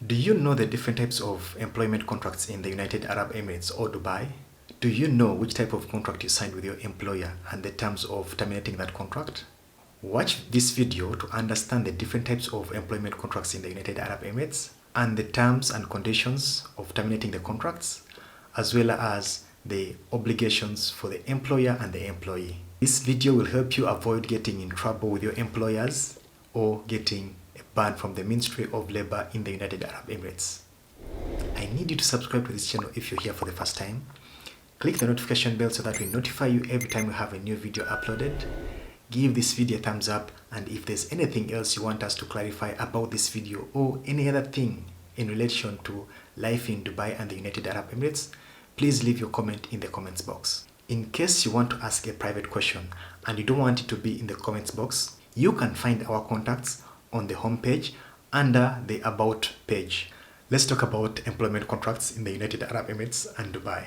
Do you know the different types of employment contracts in the United Arab Emirates or Dubai? Do you know which type of contract you signed with your employer and the terms of terminating that contract? Watch this video to understand the different types of employment contracts in the United Arab Emirates and the terms and conditions of terminating the contracts, as well as the obligations for the employer and the employee. This video will help you avoid getting in trouble with your employers or getting a ban from the Ministry of Labor in the United Arab Emirates. I need you to subscribe to this channel if you're here for the first time. Click the notification bell so that we notify you every time we have a new video uploaded. Give this video a thumbs up, and if there's anything else you want us to clarify about this video or any other thing in relation to life in Dubai and the United Arab Emirates, please leave your comment in the comments box. In case you want to ask a private question and you don't want it to be in the comments box, you can find our contacts on the homepage under the About page. Let's talk about employment contracts in the United Arab Emirates and Dubai.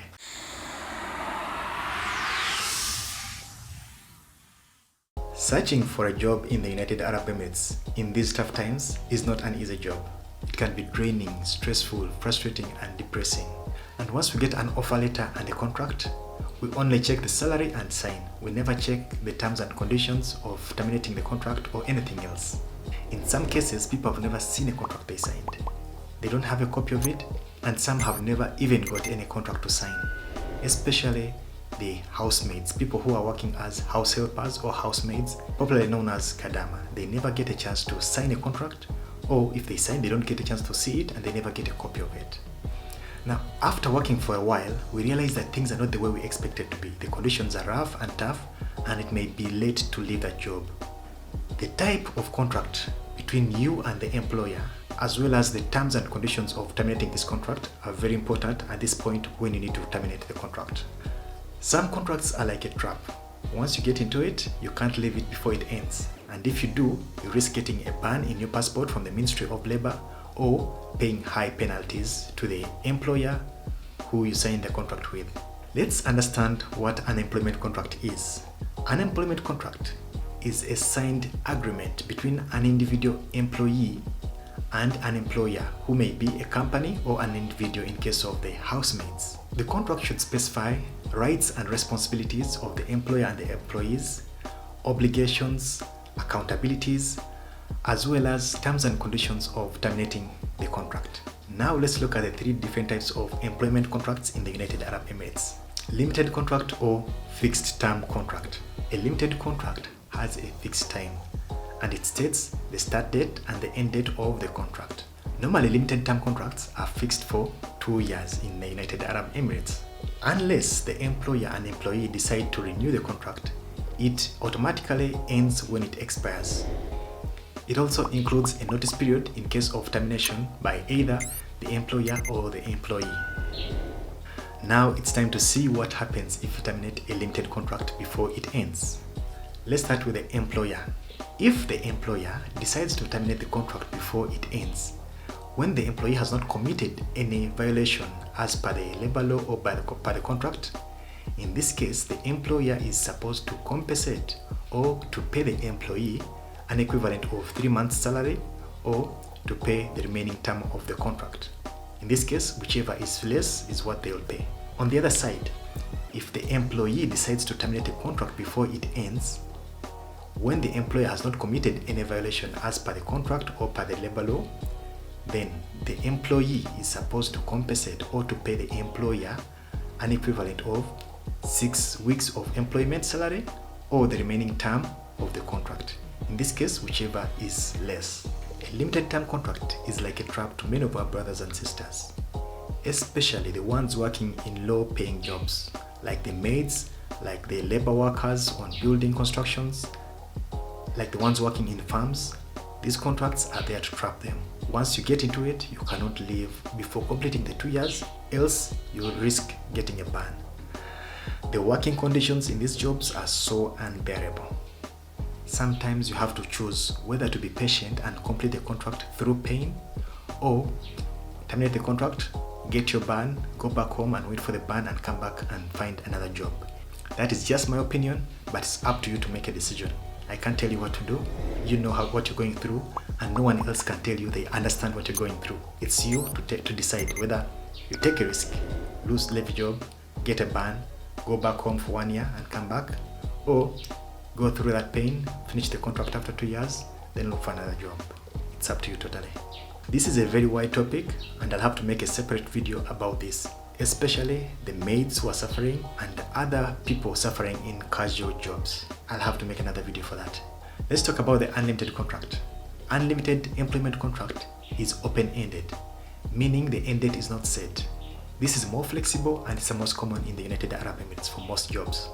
Searching for a job in the United Arab Emirates in these tough times is not an easy job. It can be draining, stressful, frustrating, and depressing. And once we get an offer letter and a contract, we only check the salary and sign. We never check the terms and conditions of terminating the contract or anything else. In some cases, people have never seen a contract they signed. They don't have a copy of it, and some have never even got any contract to sign, especially the housemaids, people who are working as house helpers or housemaids, popularly known as kadama. They never get a chance to sign a contract, or if they sign, they don't get a chance to see it and they never get a copy of it. Now, after working for a while, we realize that things are not the way we expected to be. The conditions are rough and tough, and it may be late to leave that job. The type of contract between you and the employer, as well as the terms and conditions of terminating this contract, are very important at this point when you need to terminate the contract. Some contracts are like a trap. Once you get into it, you can't leave it before it ends. And if you do, you risk getting a ban in your passport from the Ministry of Labor or paying high penalties to the employer who you signed the contract with. Let's understand what an employment contract is. An employment contract is a signed agreement between an individual employee and an employer, who may be a company or an individual in case of the housemaids. The contract should specify rights and responsibilities of the employer and the employees, obligations, accountabilities, as well as terms and conditions of terminating the contract. Now let's look at the three different types of employment contracts in the United Arab Emirates. Limited contract or fixed term contract. A limited contract has a fixed time, and it states the start date and the end date of the contract. Normally, limited term contracts are fixed for 2 years in the United Arab Emirates. Unless the employer and employee decide to renew the contract, it automatically ends when it expires. It also includes a notice period in case of termination by either the employer or the employee. Now it's time to see what happens if you terminate a limited contract before it ends. Let's start with the employer. If the employer decides to terminate the contract before it ends, when the employee has not committed any violation as per the labor law or per the contract, in this case, the employer is supposed to compensate or to pay the employee an equivalent of 3 months' salary, or to pay the remaining term of the contract. In this case, whichever is less is what they will pay. On the other side, if the employee decides to terminate a contract before it ends, when the employer has not committed any violation as per the contract or per the labor law, then the employee is supposed to compensate or to pay the employer an equivalent of 6 weeks of employment salary or the remaining term of the contract. In this case, whichever is less. A limited term contract is like a trap to many of our brothers and sisters, especially the ones working in low paying jobs, like the maids, like the labor workers on building constructions, like the ones working in farms. These contracts are there to trap them. Once you get into it, you cannot leave before completing the 2 years, else you will risk getting a ban. The working conditions in these jobs are so unbearable. Sometimes you have to choose whether to be patient and complete the contract through pain, or terminate the contract, get your ban, go back home and wait for the ban and come back and find another job. That is just my opinion, but it's up to you to make a decision. I can't tell you what to do. You know what you're going through, and no one else can tell you they understand what you're going through. It's you to decide whether you take a risk, leave your job, get a ban, go back home for 1 year and come back, or go through that pain, finish the contract after 2 years, then look for another job. It's up to you totally. This is a very wide topic, and I'll have to make a separate video about this, especially the maids who are suffering and other people suffering in casual jobs. I'll have to make another video for that. Let's talk about the unlimited contract. Unlimited employment contract is open-ended, meaning the end date is not set. This is more flexible and it's the most common in the United Arab Emirates for most jobs.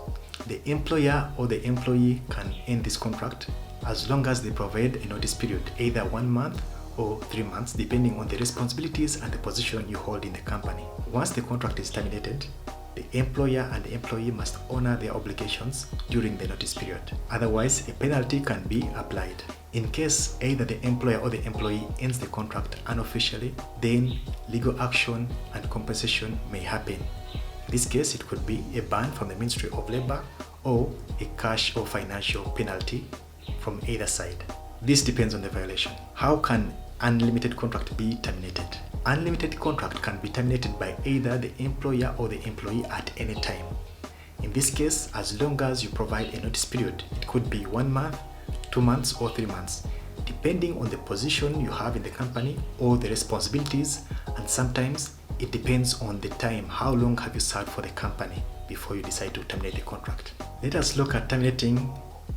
The employer or the employee can end this contract as long as they provide a notice period, either 1 month or 3 months, depending on the responsibilities and the position you hold in the company. Once the contract is terminated, the employer and the employee must honor their obligations during the notice period. Otherwise, a penalty can be applied. In case either the employer or the employee ends the contract unofficially, then legal action and compensation may happen. In this case, it could be a ban from the Ministry of Labor or a cash or financial penalty from either side. This depends on the violation. How can unlimited contract be terminated? Unlimited contract can be terminated by either the employer or the employee at any time. In this case, as long as you provide a notice period, it could be 1 month, 2 months, or 3 months, depending on the position you have in the company or the responsibilities, and sometimes it depends on the time, how long have you served for the company before you decide to terminate the contract. Let us look at terminating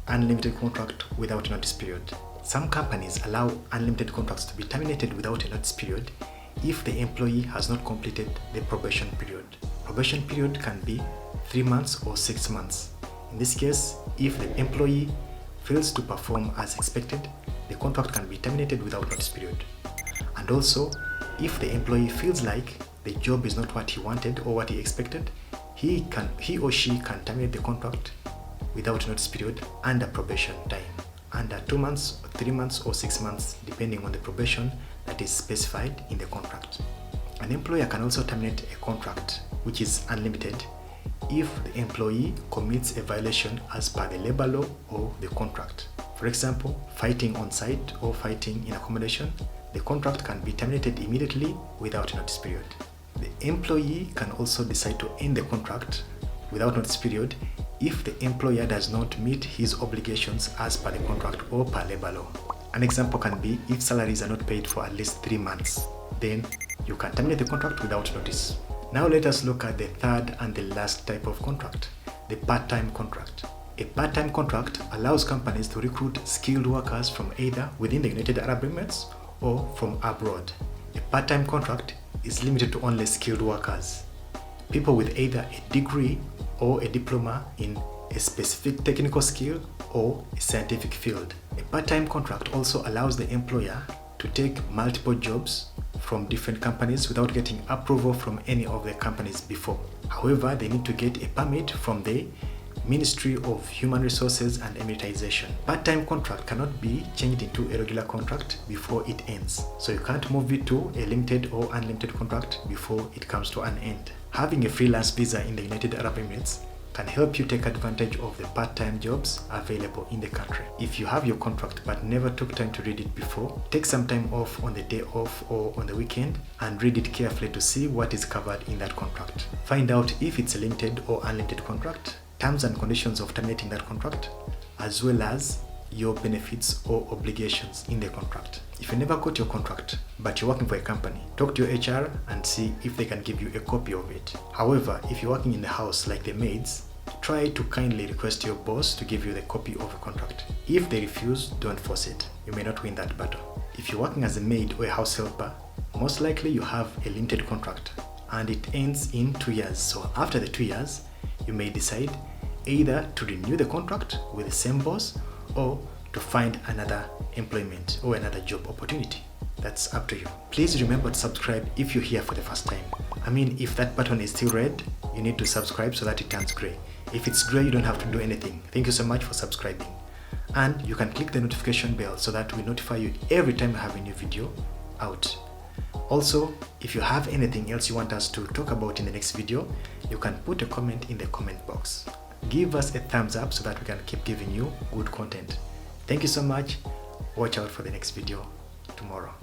unlimited contract without a notice period. Some companies allow unlimited contracts to be terminated without a notice period if the employee has not completed the probation period. Probation period can be 3 months or 6 months. In this case, if the employee fails to perform as expected, the contract can be terminated without notice period. And also, if the employee feels like the job is not what he wanted or what he expected, he or she can terminate the contract without notice period under probation time, under 2 months, 3 months, or 6 months, depending on the probation that is specified in the contract. An employer can also terminate a contract which is unlimited if the employee commits a violation as per the labor law or the contract. For example, fighting on site or fighting in accommodation, the contract can be terminated immediately without a notice period. The employee can also decide to end the contract without notice period if the employer does not meet his obligations as per the contract or per labor law. An example can be if salaries are not paid for at least 3 months, then you can terminate the contract without notice. Now let us look at the third and the last type of contract, the part-time contract. A part-time contract allows companies to recruit skilled workers from either within the United Arab Emirates or from abroad. A part-time contract is limited to only skilled workers, people with either a degree or a diploma in a specific technical skill or a scientific field. A part-time contract also allows the employer to take multiple jobs from different companies without getting approval from any of the companies before. However, they need to get a permit from the Ministry of Human Resources and Emiratization. Part-time contract cannot be changed into a regular contract before it ends. So you can't move it to a limited or unlimited contract before it comes to an end. Having a freelance visa in the United Arab Emirates can help you take advantage of the part-time jobs available in the country. If you have your contract but never took time to read it before, take some time off on the day off or on the weekend and read it carefully to see what is covered in that contract. Find out if it's a limited or unlimited contract, terms and conditions of terminating that contract, as well as your benefits or obligations in the contract. If you never got your contract but you're working for a company, talk to your HR and see if they can give you a copy of it. However, if you're working in the house like the maids, try to kindly request your boss to give you the copy of a contract. If they refuse, don't force it. You may not win that battle. If you're working as a maid or a house helper, most likely you have a limited contract and it ends in 2 years. So after the 2 years, you may decide either to renew the contract with the same boss or to find another employment or another job opportunity. That's up to you. Please remember to subscribe if you're here for the first time. I mean, if that button is still red, you need to subscribe so that it turns gray. If it's gray, you don't have to do anything. Thank you so much for subscribing. And you can click the notification bell so that we notify you every time I have a new video out. Also, if you have anything else you want us to talk about in the next video, you can put a comment in the comment box. Give us a thumbs up so that we can keep giving you good content. Thank you so much. Watch out for the next video. tomorrow.